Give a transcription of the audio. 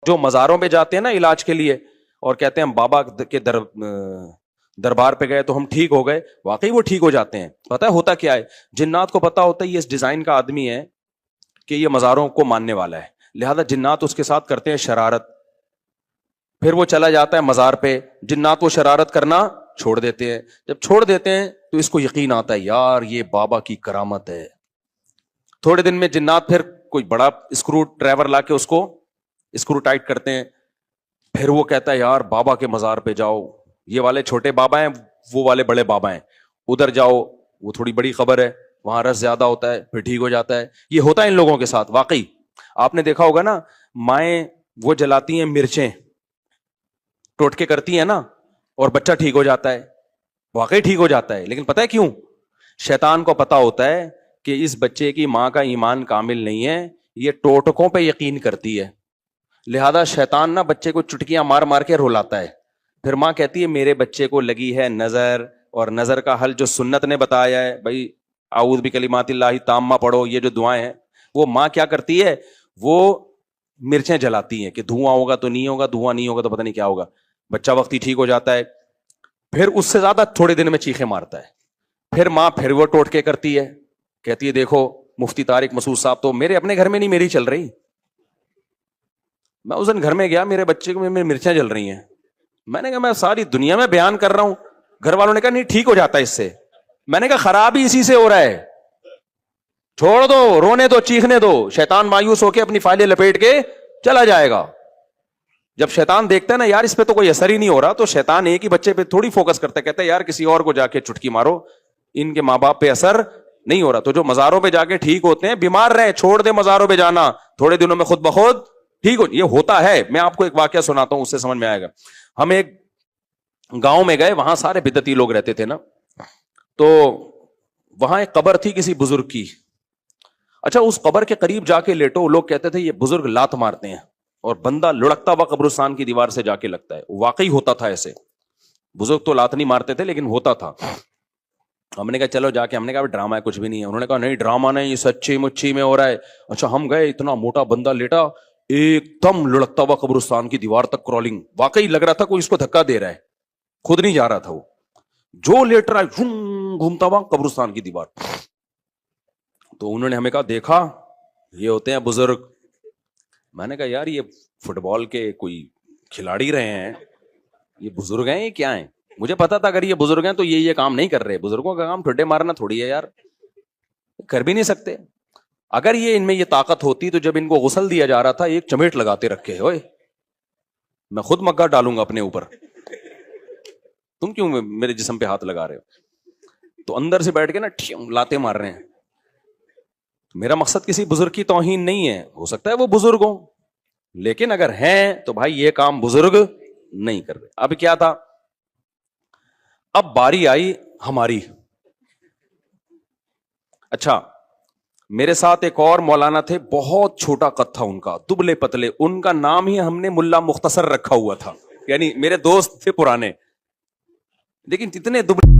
جو مزاروں پہ جاتے ہیں نا علاج کے لیے اور کہتے ہیں ہم بابا کے دربار پہ گئے تو ہم ٹھیک ہو گئے, واقعی وہ ٹھیک ہو جاتے ہیں. پتہ ہے ہوتا کیا ہے, جنات کو پتا ہوتا ہے یہ اس ڈیزائن کا آدمی ہے کہ یہ مزاروں کو ماننے والا ہے, لہذا جنات اس کے ساتھ کرتے ہیں شرارت. پھر وہ چلا جاتا ہے مزار پہ, جنات وہ شرارت کرنا چھوڑ دیتے ہیں. جب چھوڑ دیتے ہیں تو اس کو یقین آتا ہے یار یہ بابا کی کرامت ہے. تھوڑے دن میں جنات پھر کوئی بڑا اسکرو ڈرائیور لا کے اس کو اسکرو ٹائٹ کرتے ہیں. پھر وہ کہتا ہے یار بابا کے مزار پہ جاؤ, یہ والے چھوٹے بابا ہیں وہ والے بڑے بابا ہیں, ادھر جاؤ وہ تھوڑی بڑی خبر ہے, وہاں رس زیادہ ہوتا ہے, پھر ٹھیک ہو جاتا ہے. یہ ہوتا ہے ان لوگوں کے ساتھ. واقعی آپ نے دیکھا ہوگا نا, مائیں وہ جلاتی ہیں مرچیں, ٹوٹکے کرتی ہیں نا, اور بچہ ٹھیک ہو جاتا ہے, واقعی ٹھیک ہو جاتا ہے. لیکن پتہ ہے کیوں؟ شیطان کو پتا ہوتا ہے کہ اس بچے کی ماں کا ایمان کامل نہیں ہے, یہ ٹوٹکوں پہ یقین کرتی ہے, لہذا شیطان نا بچے کو چٹکیاں مار مار کے رلاتا ہے. پھر ماں کہتی ہے میرے بچے کو لگی ہے نظر, اور نظر کا حل جو سنت نے بتایا ہے بھائی اعوذ بکلمات اللہ تامہ پڑھو, یہ جو دعائیں ہیں, وہ ماں کیا کرتی ہے, وہ مرچیں جلاتی ہیں کہ دھواں ہوگا تو نہیں ہوگا, دھواں نہیں ہوگا تو پتہ نہیں کیا ہوگا. بچہ وقتی ٹھیک ہو جاتا ہے, پھر اس سے زیادہ تھوڑے دن میں چیخیں مارتا ہے. پھر ماں پھر وہ ٹوٹکے کرتی ہے, کہتی ہے دیکھو مفتی طارق مسعود صاحب تو میرے اپنے گھر میں نہیں میری چل رہی, میں اس دن گھر میں گیا میرے بچے کو میری مرچیں جل رہی ہیں. میں نے کہا میں ساری دنیا میں بیان کر رہا ہوں, گھر والوں نے کہا نہیں ٹھیک ہو جاتا ہے اس سے. میں نے کہا خراب ہی اسی سے ہو رہا ہے, چھوڑ دو, رونے دو, چیخنے دو, شیطان مایوس ہو کے اپنی فائلیں لپیٹ کے چلا جائے گا. جب شیطان دیکھتا ہے نا یار اس پہ تو کوئی اثر ہی نہیں ہو رہا, تو شیطان ایک ہی بچے پہ تھوڑی فوکس کرتا ہے, کہتا ہے یار کسی اور کو جا کے چٹکی مارو, ان کے ماں باپ پہ اثر نہیں ہو رہا. تو جو مزاروں پہ جا کے ٹھیک ہوتے ہیں, بیمار رہے چھوڑ دے مزاروں پہ جانا, تھوڑے دنوں میں خود بخود ٹھیک ہو. یہ ہوتا ہے. میں آپ کو ایک واقعہ سناتا ہوں, اس سے سمجھ میں آئے گا. ہم ایک گاؤں میں گئے, وہاں سارے بدعتی لوگ رہتے تھے نا, تو وہاں ایک قبر تھی کسی بزرگ کی. اچھا اس قبر کے قریب جا کے لیٹو, لوگ کہتے تھے یہ بزرگ لات مارتے ہیں, اور بندہ لڑکتا ہوا قبرستان کی دیوار سے جا کے لگتا ہے. واقعی ہوتا تھا ایسے, بزرگ تو لات نہیں مارتے تھے لیکن ہوتا تھا. ہم نے کہا چلو جا کے, ہم نے کہا ڈرامہ ہے کچھ بھی نہیں ہے. انہوں نے کہا نہیں ڈرامہ نہیں, یہ سچی مچی میں ہو رہا ہے. اچھا ہم گئے, اتنا موٹا بندہ لیٹا, ایک دم لڑکتا ہوا قبرستان کی دیوار تک کرالنگ, واقعی لگ رہا تھا کوئی اس کو دھکا دے رہا ہے, خود نہیں جا رہا تھا وہ, جو لیٹ رہا ہے گھومتا ہوا قبرستان کی دیوار. تو انہوں نے ہمیں کہا دیکھا یہ ہوتے ہیں بزرگ. میں نے کہا یار یہ فٹ بال کے کوئی کھلاڑی رہے ہیں, یہ بزرگ ہیں یہ کیا ہیں؟ مجھے پتا تھا اگر یہ بزرگ ہیں تو یہ کام نہیں کر رہے. بزرگوں کا کام ٹھڈے مارنا تھوڑی ہے یار, کر بھی نہیں سکتے. اگر یہ ان میں یہ طاقت ہوتی تو جب ان کو غسل دیا جا رہا تھا ایک چمیٹ لگاتے رکھے, ہوئے میں خود مگا ڈالوں گا اپنے اوپر, تم کیوں میرے جسم پہ ہاتھ لگا رہے ہو؟ تو اندر سے بیٹھ کے نا لاتے مار رہے ہیں. میرا مقصد کسی بزرگ کی توہین نہیں ہے, ہو سکتا ہے وہ بزرگ ہوں, لیکن اگر ہیں تو بھائی یہ کام بزرگ نہیں کر رہے. اب کیا تھا, اب باری آئی ہماری. اچھا میرے ساتھ ایک اور مولانا تھے, بہت چھوٹا قد تھا ان کا, دبلے پتلے, ان کا نام ہی ہم نے ملا مختصر رکھا ہوا تھا, یعنی میرے دوست تھے پرانے, لیکن اتنے دبلے